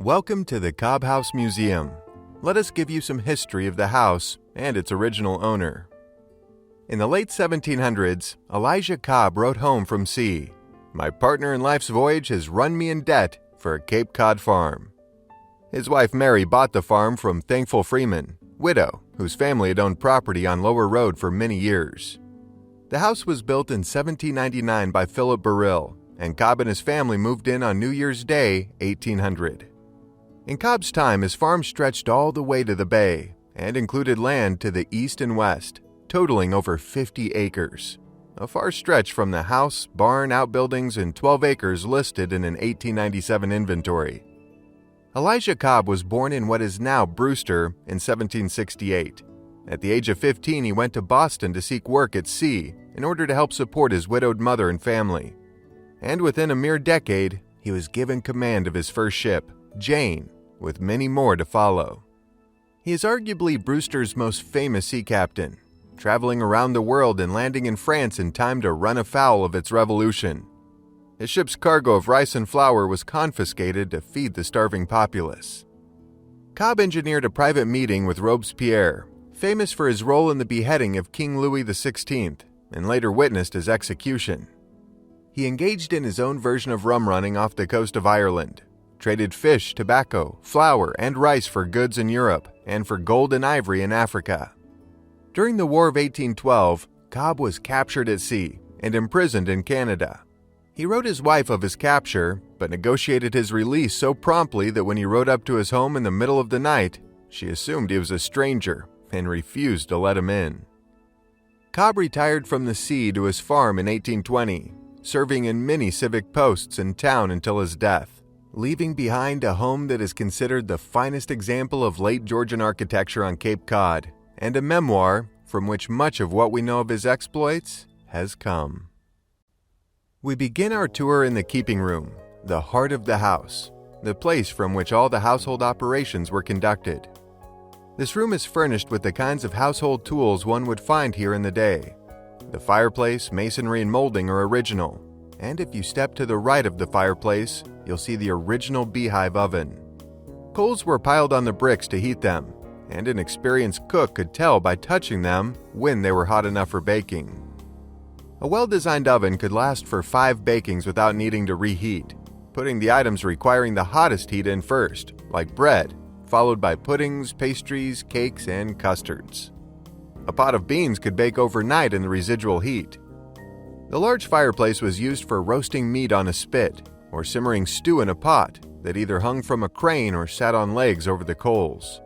Welcome to the Cobb House Museum. Let us give you some history of the house and its original owner. In the late 1700s, Elijah Cobb wrote home from sea, "My partner in life's voyage has run me in debt for a Cape Cod farm." His wife Mary bought the farm from Thankful Freeman, widow, whose family had owned property on Lower Road for many years. The house was built in 1799 by Philip Burrill, and Cobb and his family moved in on New Year's Day, 1800. In Cobb's time, his farm stretched all the way to the bay and included land to the east and west, totaling over 50 acres, a far stretch from the house, barn, outbuildings, and 12 acres listed in an 1897 inventory. Elijah Cobb was born in what is now Brewster in 1768. At the age of 15, he went to Boston to seek work at sea in order to help support his widowed mother and family. And within a mere decade, he was given command of his first ship, Jane, with many more to follow. He is arguably Brewster's most famous sea captain, traveling around the world and landing in France in time to run afoul of its revolution. His ship's cargo of rice and flour was confiscated to feed the starving populace. Cobb engineered a private meeting with Robespierre, famous for his role in the beheading of King Louis XVI, and later witnessed his execution. He engaged in his own version of rum running off the coast of Ireland, traded fish, tobacco, flour, and rice for goods in Europe and for gold and ivory in Africa. During the War of 1812, Cobb was captured at sea and imprisoned in Canada. He wrote his wife of his capture, but negotiated his release so promptly that when he rode up to his home in the middle of the night, she assumed he was a stranger and refused to let him in. Cobb retired from the sea to his farm in 1820, serving in many civic posts in town until his death, leaving behind a home that is considered the finest example of late Georgian architecture on Cape Cod, and a memoir from which much of what we know of his exploits has come. We begin our tour in the keeping room, the heart of the house, the place from which all the household operations were conducted. This room is furnished with the kinds of household tools one would find here in the day. The fireplace, masonry, and molding are original, and if you step to the right of the fireplace, you'll see the original Beehive oven. Coals were piled on the bricks to heat them, and an experienced cook could tell by touching them when they were hot enough for baking. A well-designed oven could last for 5 bakings without needing to reheat, putting the items requiring the hottest heat in first, like bread, followed by puddings, pastries, cakes, and custards. A pot of beans could bake overnight in the residual heat. The large fireplace was used for roasting meat on a spit or simmering stew in a pot that either hung from a crane or sat on legs over the coals.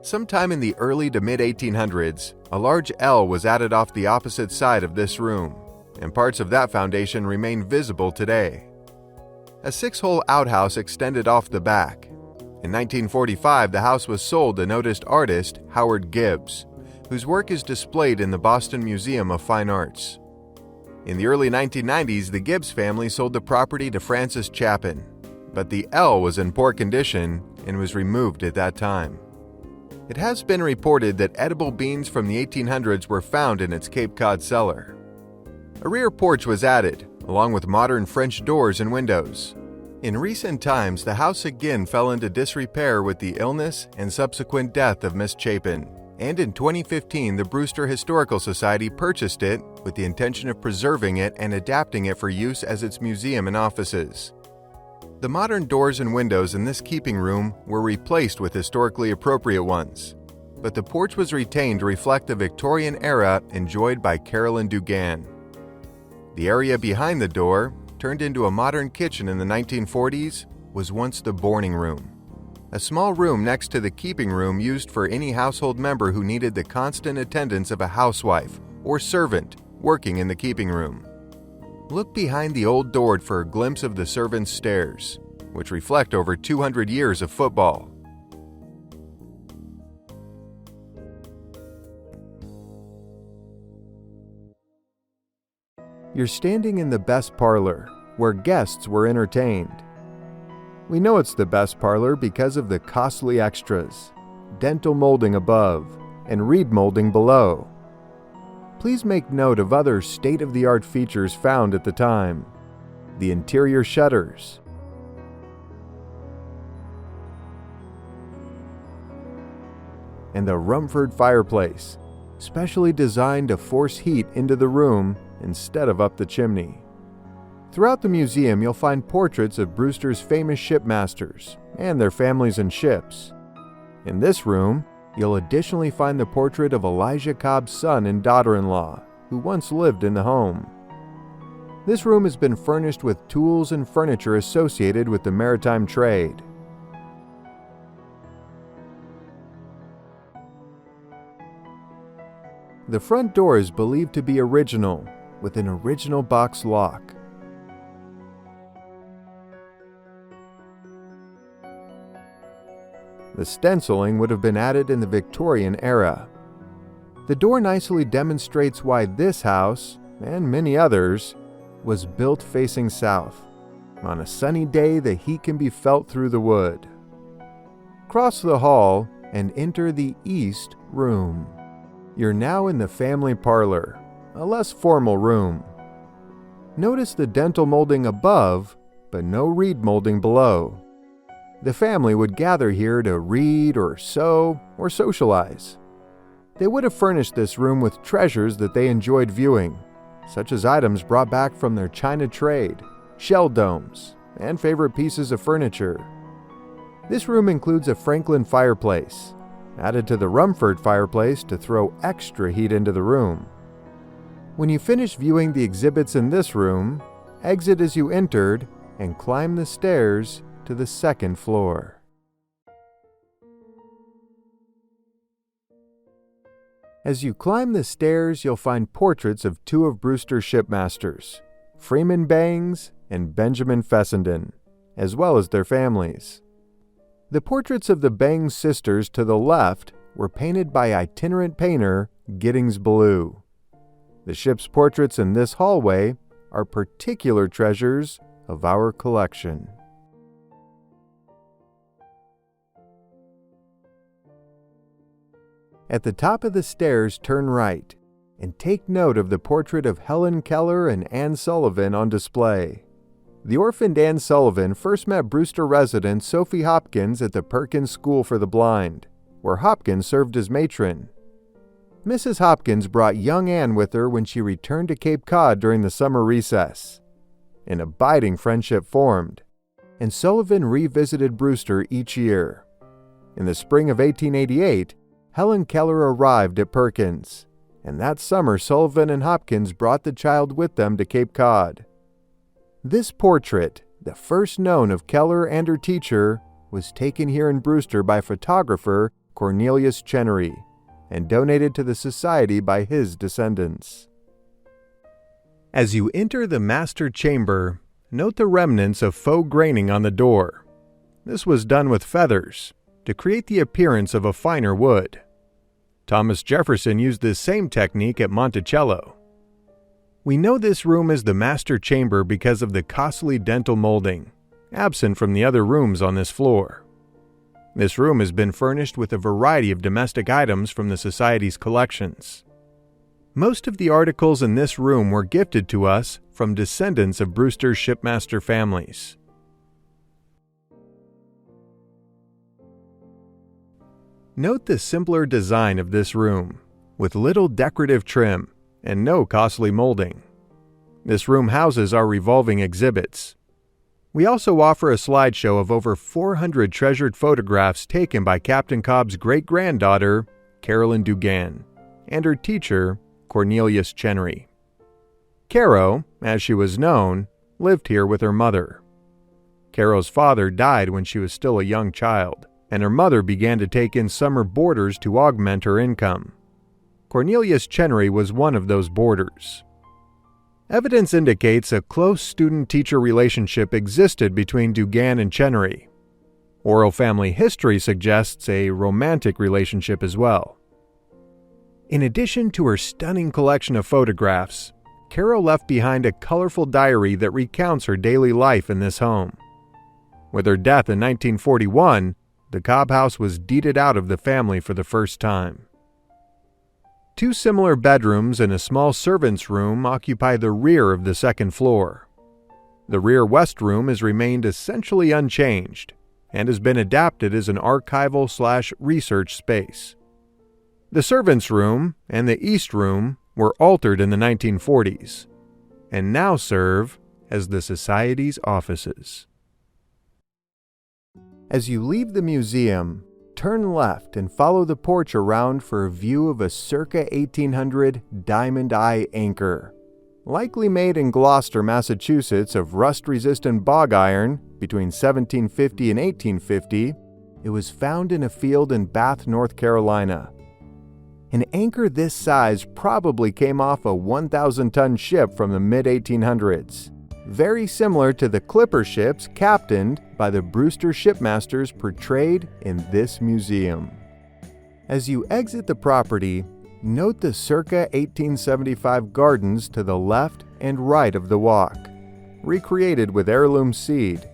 Sometime in the early to mid-1800s, a large L was added off the opposite side of this room, and parts of that foundation remain visible today. A 6-hole outhouse extended off the back. In 1945, the house was sold to noticed artist Howard Gibbs, whose work is displayed in the Boston Museum of Fine Arts. In the early 1990s, the Gibbs family sold the property to Francis Chapin, but the L was in poor condition and was removed at that time. It has been reported that edible beans from the 1800s were found in its Cape Cod cellar. A rear porch was added, along with modern French doors and windows. In recent times, the house again fell into disrepair with the illness and subsequent death of Miss Chapin, and in 2015, the Brewster Historical Society purchased it with the intention of preserving it and adapting it for use as its museum and offices. The modern doors and windows in this keeping room were replaced with historically appropriate ones, but the porch was retained to reflect the Victorian era enjoyed by Carolyn Dugan. The area behind the door, turned into a modern kitchen in the 1940s, was once the boarding room, a small room next to the keeping room used for any household member who needed the constant attendance of a housewife or servant working in the keeping room. Look behind the old door for a glimpse of the servants' stairs, which reflect over 200 years of football. You're standing in the best parlor, where guests were entertained. We know it's the best parlor because of the costly extras, dental molding above, and reed molding below. Please make note of other state-of-the-art features found at the time. The interior shutters, and the Rumford fireplace, specially designed to force heat into the room instead of up the chimney. Throughout the museum, you'll find portraits of Brewster's famous shipmasters and their families and ships. In this room, you'll additionally find the portrait of Elijah Cobb's son and daughter-in-law, who once lived in the home. This room has been furnished with tools and furniture associated with the maritime trade. The front door is believed to be original, with an original box lock. The stenciling would have been added in the Victorian era. The door nicely demonstrates why this house, and many others, was built facing south. On a sunny day, the heat can be felt through the wood. Cross the hall and enter the East Room. You're now in the family parlor, a less formal room. Notice the dental molding above, but no reed molding below. The family would gather here to read or sew or socialize. They would have furnished this room with treasures that they enjoyed viewing, such as items brought back from their China trade, shell domes, and favorite pieces of furniture. This room includes a Franklin fireplace, added to the Rumford fireplace to throw extra heat into the room. When you finish viewing the exhibits in this room, exit as you entered and climb the stairs to the second floor. As you climb the stairs, you'll find portraits of two of Brewster's shipmasters, Freeman Bangs and Benjamin Fessenden, as well as their families. The portraits of the Bangs sisters to the left were painted by itinerant painter Giddings Ballou. The ship's portraits in this hallway are particular treasures of our collection. At the top of the stairs, turn right and take note of the portrait of Helen Keller and Anne Sullivan on display. The orphaned Anne Sullivan first met Brewster resident Sophie Hopkins at the Perkins School for the Blind, where Hopkins served as matron. Mrs. Hopkins brought young Anne with her when she returned to Cape Cod during the summer recess. An abiding friendship formed, and Sullivan revisited Brewster each year. In the spring of 1888, Helen Keller arrived at Perkins, and that summer Sullivan and Hopkins brought the child with them to Cape Cod. This portrait, the first known of Keller and her teacher, was taken here in Brewster by photographer Cornelius Chenery and donated to the society by his descendants. As you enter the master chamber, note the remnants of faux graining on the door. This was done with feathers to create the appearance of a finer wood. Thomas Jefferson used this same technique at Monticello. We know this room is the master chamber because of the costly dental molding, absent from the other rooms on this floor. This room has been furnished with a variety of domestic items from the Society's collections. Most of the articles in this room were gifted to us from descendants of Brewster's shipmaster families. Note the simpler design of this room, with little decorative trim and no costly molding. This room houses our revolving exhibits. We also offer a slideshow of over 400 treasured photographs taken by Captain Cobb's great-granddaughter, Carolyn Dugan, and her teacher, Cornelius Chenery. Caro, as she was known, lived here with her mother. Caro's father died when she was still a young child, and her mother began to take in summer boarders to augment her income. Cornelius Chenery was one of those boarders. Evidence indicates a close student-teacher relationship existed between Dugan and Chenery. Oral family history suggests a romantic relationship as well. In addition to her stunning collection of photographs, Caro left behind a colorful diary that recounts her daily life in this home. With her death in 1941, the Cobb House was deeded out of the family for the first time. Two similar bedrooms and a small servant's room occupy the rear of the second floor. The rear west room has remained essentially unchanged and has been adapted as an archival/research space, The servants' room and the East Room were altered in the 1940s and now serve as the Society's offices. As you leave the museum, turn left and follow the porch around for a view of a circa 1800 diamond eye anchor. Likely made in Gloucester, Massachusetts of rust-resistant bog iron between 1750 and 1850, it was found in a field in Bath, North Carolina. An anchor this size probably came off a 1,000-ton ship from the mid-1800s, very similar to the clipper ships captained by the Brewster shipmasters portrayed in this museum. As you exit the property, note the circa 1875 gardens to the left and right of the walk, recreated with heirloom seed,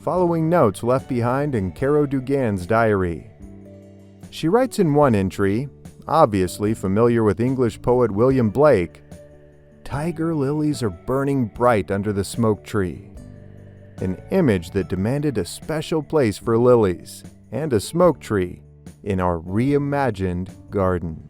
following notes left behind in Caro Dugan's diary. She writes in one entry, obviously familiar with English poet William Blake, "Tiger lilies are burning bright under the smoke tree," an image that demanded a special place for lilies and a smoke tree in our reimagined garden.